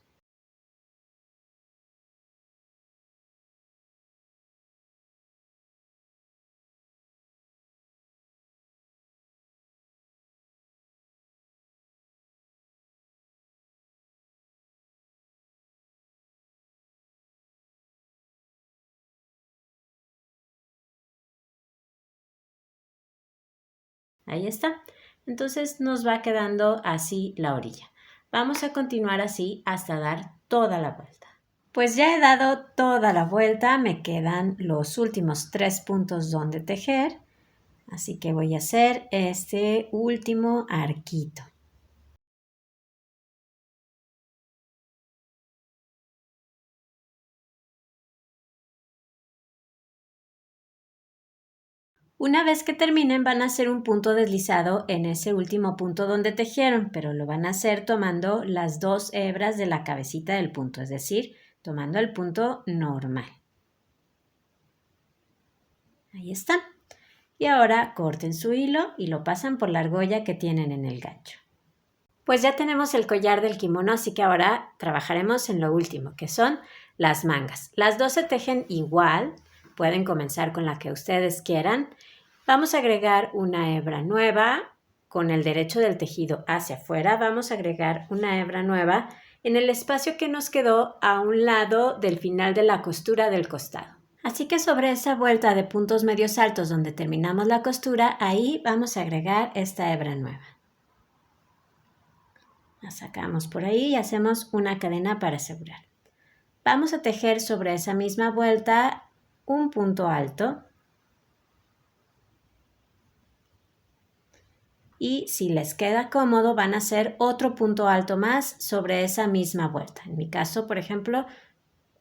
[SPEAKER 1] Ahí está. Entonces nos va quedando así la orilla. Vamos a continuar así hasta dar toda la vuelta. Pues ya he dado toda la vuelta, me quedan los últimos 3 puntos donde tejer, así que voy a hacer este último arquito. Una vez que terminen van a hacer un punto deslizado en ese último punto donde tejieron, pero lo van a hacer tomando las 2 hebras de la cabecita del punto, es decir, tomando el punto normal. Ahí está. Y ahora corten su hilo y lo pasan por la argolla que tienen en el gancho. Pues ya tenemos el collar del kimono, así que ahora trabajaremos en lo último, que son las mangas. Las dos se tejen igual, pueden comenzar con la que ustedes quieran. Vamos a agregar una hebra nueva con el derecho del tejido hacia afuera. Vamos a agregar una hebra nueva en el espacio que nos quedó a un lado del final de la costura del costado. Así que sobre esa vuelta de puntos medios altos donde terminamos la costura, ahí vamos a agregar esta hebra nueva. La sacamos por ahí y hacemos una cadena para asegurar. Vamos a tejer sobre esa misma vuelta un punto alto. Y si les queda cómodo van a hacer otro punto alto más sobre esa misma vuelta. En mi caso, por ejemplo,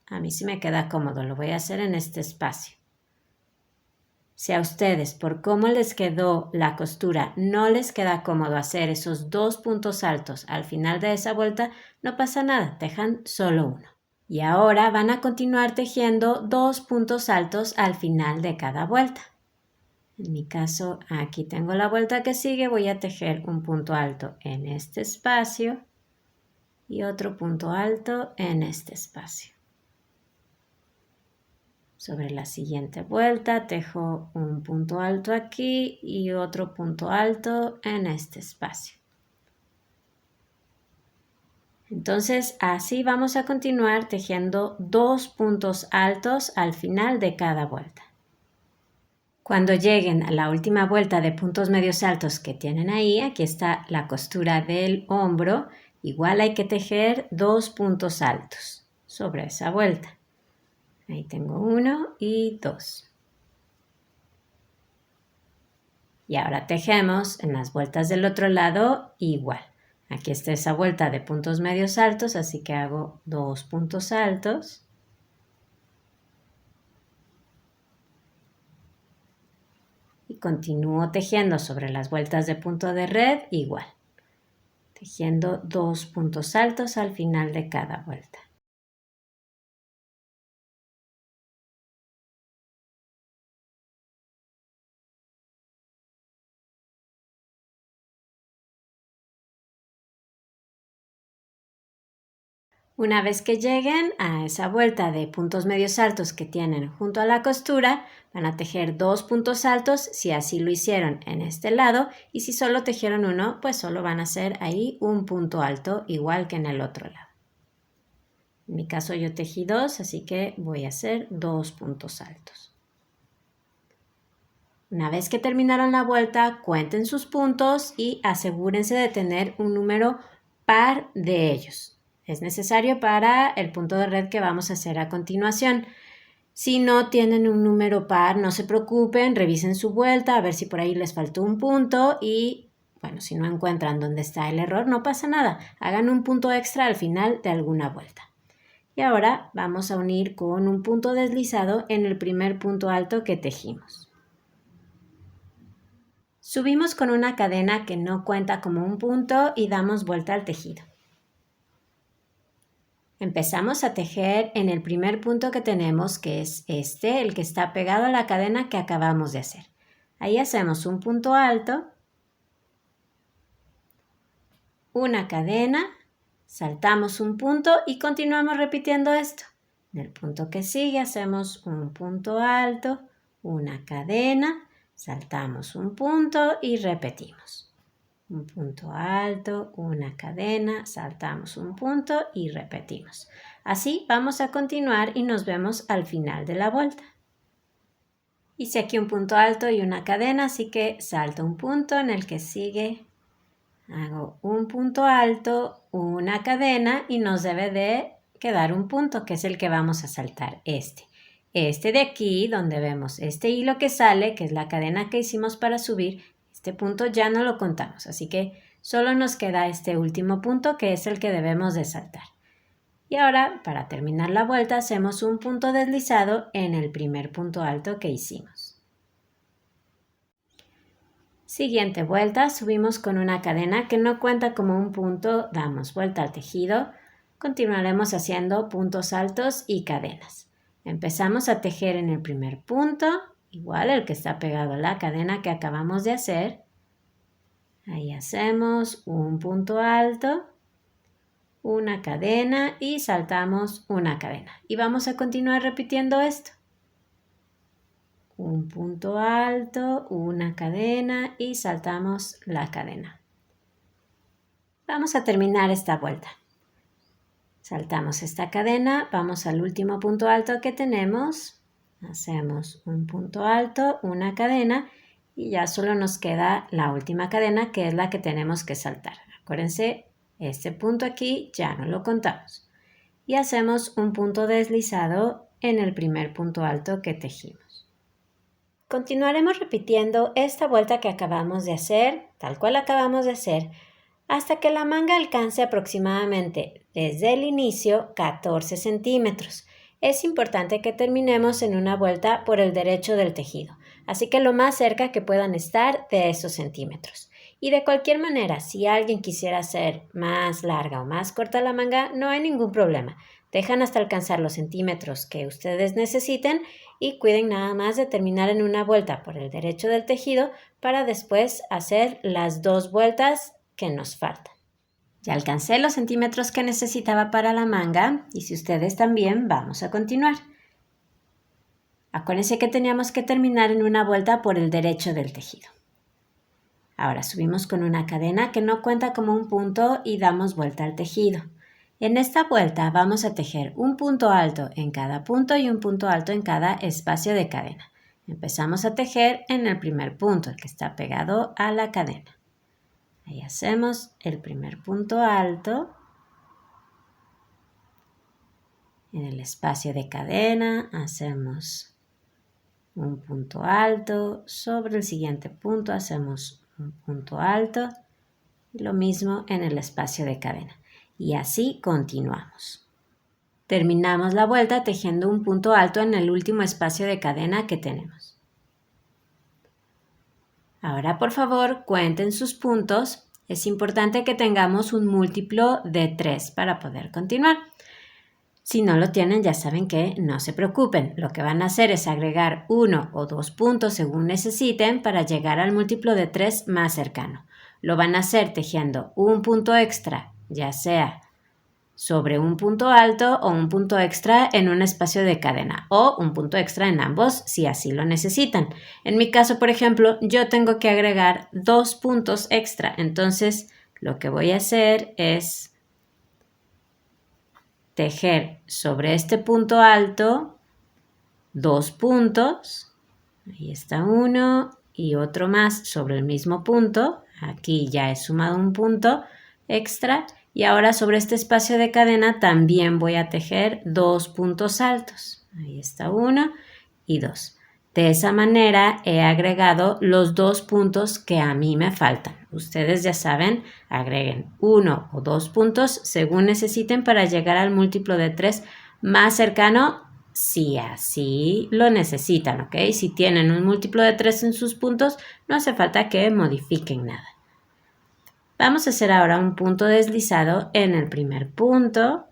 [SPEAKER 1] a mí sí me queda cómodo, lo voy a hacer en este espacio. Si a ustedes, por cómo les quedó la costura, no les queda cómodo hacer esos 2 puntos altos al final de esa vuelta, no pasa nada, tejan solo uno. Y ahora van a continuar tejiendo 2 puntos altos al final de cada vuelta. En mi caso, aquí tengo la vuelta que sigue, voy a tejer un punto alto en este espacio y otro punto alto en este espacio. Sobre la siguiente vuelta tejo un punto alto aquí y otro punto alto en este espacio. Entonces así vamos a continuar tejiendo 2 puntos altos al final de cada vuelta. Cuando lleguen a la última vuelta de puntos medios altos que tienen ahí, aquí está la costura del hombro, igual hay que tejer 2 puntos altos sobre esa vuelta. Ahí tengo 1 y 2. Y ahora tejemos en las vueltas del otro lado igual. Aquí está esa vuelta de puntos medios altos, así que hago 2 puntos altos. Y continúo tejiendo sobre las vueltas de punto de red igual. Tejiendo 2 puntos altos al final de cada vuelta. Una vez que lleguen a esa vuelta de puntos medios altos que tienen junto a la costura, van a tejer 2 puntos altos si así lo hicieron en este lado y si solo tejieron uno, pues solo van a hacer ahí un punto alto igual que en el otro lado. En mi caso yo tejí 2, así que voy a hacer 2 puntos altos. Una vez que terminaron la vuelta, cuenten sus puntos y asegúrense de tener un número par de ellos. es necesario para el punto de red que vamos a hacer a continuación. Si no tienen un número par, no se preocupen, revisen su vuelta a ver si por ahí les faltó un punto y, bueno, si no encuentran dónde está el error, no pasa nada. Hagan un punto extra al final de alguna vuelta. Y ahora vamos a unir con un punto deslizado en el primer punto alto que tejimos. Subimos con una cadena que no cuenta como un punto y damos vuelta al tejido. Empezamos a tejer en el primer punto que tenemos, que es este, el que está pegado a la cadena que acabamos de hacer. Ahí hacemos un punto alto, una cadena, saltamos un punto y continuamos repitiendo esto. En el punto que sigue hacemos un punto alto, una cadena, saltamos un punto y repetimos. Un punto alto, una cadena, saltamos un punto y repetimos. Así vamos a continuar y nos vemos al final de la vuelta. Hice aquí un punto alto y una cadena, así que salto un punto, en el que sigue hago un punto alto, una cadena y nos debe de quedar un punto, que es el que vamos a saltar, este de aquí, donde vemos este hilo que sale, que es la cadena que hicimos para subir. Este punto ya no lo contamos, así que solo nos queda este último punto, que es el que debemos de saltar. Y ahora, para terminar la vuelta, hacemos un punto deslizado en el primer punto alto que hicimos. Siguiente vuelta, subimos con una cadena que no cuenta como un punto, damos vuelta al tejido. Continuaremos haciendo puntos altos y cadenas. Empezamos a tejer en el primer punto, igual el que está pegado a la cadena que acabamos de hacer. Ahí hacemos un punto alto, una cadena y saltamos una cadena. Y vamos a continuar repitiendo esto. Un punto alto, una cadena y saltamos la cadena. Vamos a terminar esta vuelta. Saltamos esta cadena, vamos al último punto alto que tenemos, hacemos un punto alto, una cadena y ya solo nos queda la última cadena, que es la que tenemos que saltar. Acuérdense, este punto aquí ya no lo contamos. Y hacemos un punto deslizado en el primer punto alto que tejimos. Continuaremos repitiendo esta vuelta que acabamos de hacer, tal cual acabamos de hacer, hasta que la manga alcance aproximadamente desde el inicio 14 centímetros. Es importante que terminemos en una vuelta por el derecho del tejido, así que lo más cerca que puedan estar de esos centímetros. Y de cualquier manera, si alguien quisiera hacer más larga o más corta la manga, no hay ningún problema. Dejan hasta alcanzar los centímetros que ustedes necesiten y cuiden nada más de terminar en una vuelta por el derecho del tejido para después hacer las dos vueltas que nos faltan. Ya alcancé los centímetros que necesitaba para la manga y si ustedes también, vamos a continuar. Acuérdense que teníamos que terminar en una vuelta por el derecho del tejido. Ahora subimos con una cadena que no cuenta como un punto y damos vuelta al tejido. En esta vuelta vamos a tejer un punto alto en cada punto y un punto alto en cada espacio de cadena. Empezamos a tejer en el primer punto, el que está pegado a la cadena. Ahí hacemos el primer punto alto. En el espacio de cadena hacemos un punto alto. Sobre el siguiente punto hacemos un punto alto. Y lo mismo en el espacio de cadena. Y así continuamos. Terminamos la vuelta tejiendo un punto alto en el último espacio de cadena que tenemos. Ahora, por favor, cuenten sus puntos. Es importante que tengamos un múltiplo de 3 para poder continuar. Si no lo tienen, ya saben que no se preocupen. Lo que van a hacer es agregar 1 o 2 puntos según necesiten para llegar al múltiplo de 3 más cercano. Lo van a hacer tejiendo un punto extra, ya sea sobre un punto alto o un punto extra en un espacio de cadena o un punto extra en ambos si así lo necesitan. En mi caso, por ejemplo, yo tengo que agregar 2 puntos extra, entonces lo que voy a hacer es tejer sobre este punto alto 2 puntos, ahí está uno y otro más sobre el mismo punto, aquí ya he sumado un punto extra Y ahora sobre este espacio de cadena también voy a tejer 2 puntos altos. Ahí está 1 y 2. De esa manera he agregado los 2 puntos que a mí me faltan. Ustedes ya saben, agreguen 1 o 2 puntos según necesiten para llegar al múltiplo de 3 más cercano si así lo necesitan, ¿ok? Si tienen un múltiplo de 3 en sus puntos, no hace falta que modifiquen nada. Vamos a hacer ahora un punto deslizado en el primer punto.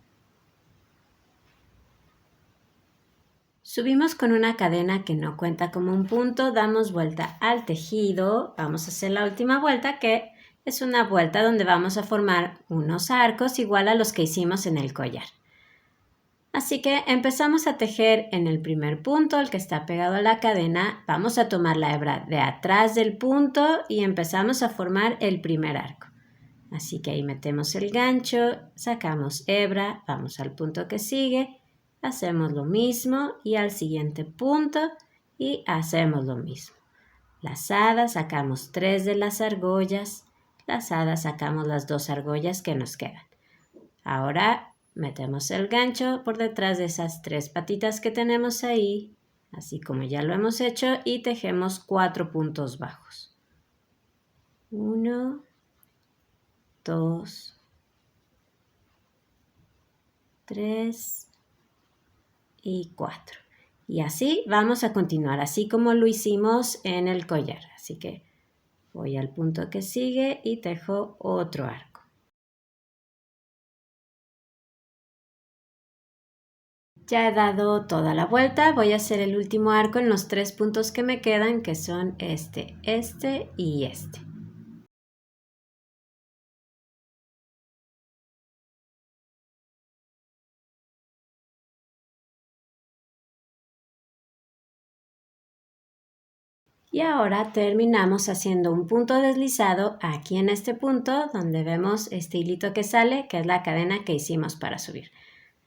[SPEAKER 1] Subimos con una cadena que no cuenta como un punto, damos vuelta al tejido, vamos a hacer la última vuelta que es una vuelta donde vamos a formar unos arcos igual a los que hicimos en el collar. Así que empezamos a tejer en el primer punto, el que está pegado a la cadena, vamos a tomar la hebra de atrás del punto y empezamos a formar el primer arco. Así que ahí metemos el gancho, sacamos hebra, vamos al punto que sigue, hacemos lo mismo y al siguiente punto y hacemos lo mismo. Lazada, sacamos 3 de las argollas, lazada, sacamos las 2 argollas que nos quedan. Ahora metemos el gancho por detrás de esas 3 patitas que tenemos ahí, así como ya lo hemos hecho, y tejemos 4 puntos bajos. 1, 2, 3 y 4. Y así vamos a continuar, así como lo hicimos en el collar. Así que voy al punto que sigue y tejo otro arco. Ya he dado toda la vuelta, voy a hacer el último arco en los 3 puntos que me quedan, que son este y este. Y ahora terminamos haciendo un punto deslizado aquí en este punto donde vemos este hilito que sale, que es la cadena que hicimos para subir.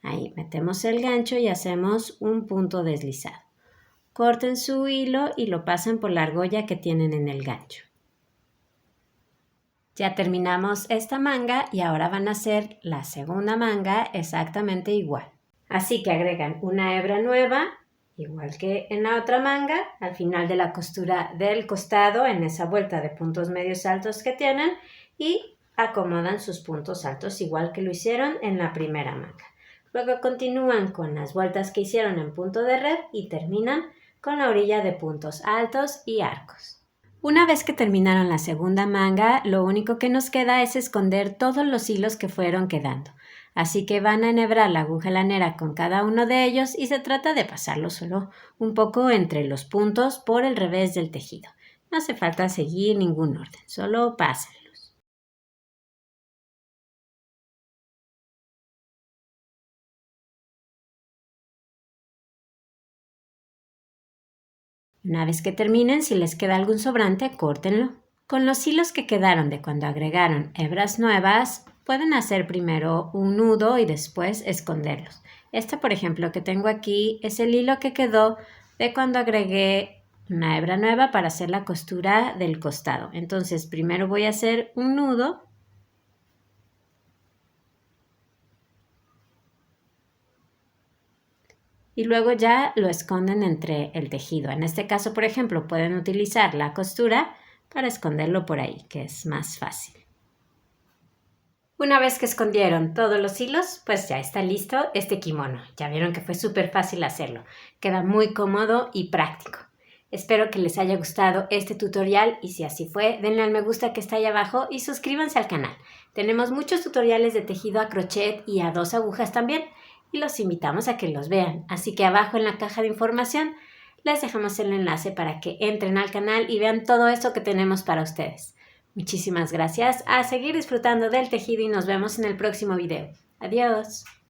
[SPEAKER 1] Ahí metemos el gancho y hacemos un punto deslizado. Corten su hilo y lo pasan por la argolla que tienen en el gancho. Ya terminamos esta manga y ahora van a hacer la segunda manga exactamente igual. Así que agregan una hebra nueva, igual que en la otra manga, al final de la costura del costado, en esa vuelta de puntos medios altos que tienen, y acomodan sus puntos altos igual que lo hicieron en la primera manga. Luego continúan con las vueltas que hicieron en punto de red y terminan con la orilla de puntos altos y arcos. Una vez que terminaron la segunda manga, lo único que nos queda es esconder todos los hilos que fueron quedando. Así que van a enhebrar la aguja lanera con cada uno de ellos y se trata de pasarlo solo un poco entre los puntos por el revés del tejido. No hace falta seguir ningún orden, solo pásenlos. Una vez que terminen, si les queda algún sobrante, córtenlo. Con los hilos que quedaron de cuando agregaron hebras nuevas, pueden hacer primero un nudo y después esconderlos. Este, por ejemplo, que tengo aquí es el hilo que quedó de cuando agregué una hebra nueva para hacer la costura del costado. Entonces, primero voy a hacer un nudo. Y luego ya lo esconden entre el tejido. En este caso, por ejemplo, pueden utilizar la costura para esconderlo por ahí, que es más fácil. Una vez que escondieron todos los hilos, pues ya está listo este kimono. Ya vieron que fue súper fácil hacerlo. Queda muy cómodo y práctico. Espero que les haya gustado este tutorial y si así fue, denle al me gusta que está ahí abajo y suscríbanse al canal. Tenemos muchos tutoriales de tejido a crochet y a 2 agujas también y los invitamos a que los vean. Así que abajo en la caja de información les dejamos el enlace para que entren al canal y vean todo esto que tenemos para ustedes. Muchísimas gracias, a seguir disfrutando del tejido y nos vemos en el próximo video. Adiós.